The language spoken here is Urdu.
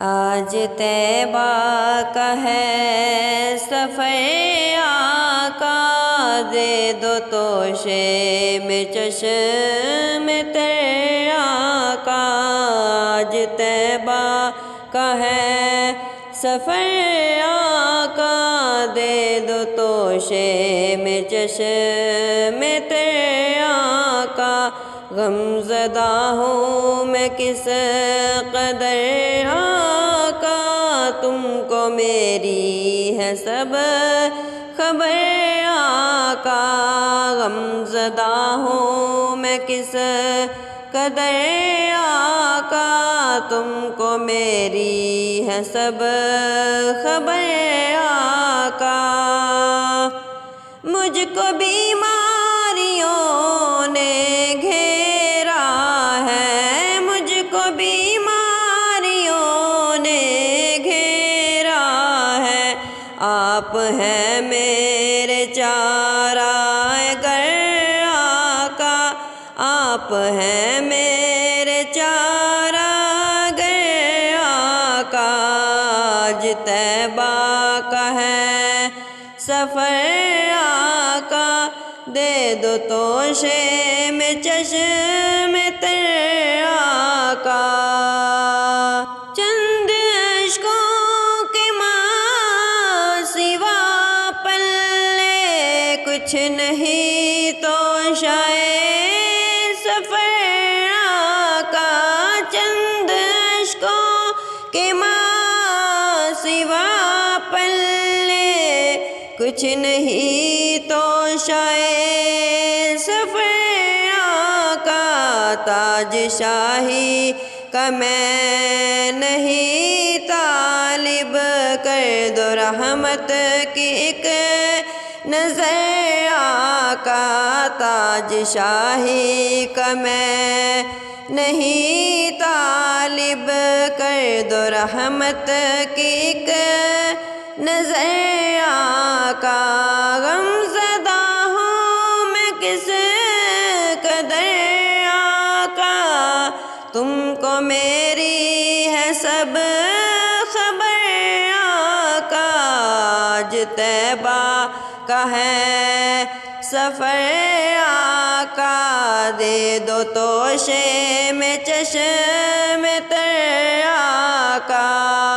آج طیبہ کا ہے سفر آقا، دے دو توشے میں چشم تر آقا۔ آج طیبہ کا ہے سفر آقا، دے دو توشے میں چشم تر آقا۔ غم زدہ ہوں میں کس قدر آقا، تم کو میری ہے سب خبر آقا۔ غم زدہ ہوں میں کس قدر آقا، تم کو میری ہے سب خبر آقا۔ مجھ کو بیماریوں نے گھیرا ہے، مجھ کو بیماریوں نے گھیرا ہے، آپ ہیں میرے چارہ گر آقا، آپ ہیں میرے چارہ گر آقا۔ آج طیبہ کا ہے سفر آقا، دے دو توشے میں چشم تر آقا۔ چند اشکوں کے ماں سوا پلے کچھ نہیں تو شاید سفر آقا۔ چند اشکوں کے ماں سوا پلے کچھ نہیں تو شاید سفر آقا۔ تاج شاہی کا میں نہیں طالب، کر دو رحمت کی ایک نظر آقا۔ تاج شاہی کا میں نہیں طالب، کر دو رحمت کی ایک نظر آقا۔ غم زدہ ہوں میں کس قدر آقا، تم کو میری ہے سب خبر آقا۔ آج طیبہ کا ہے سفر آقا، دے دو توشے میں چشم تر آقا۔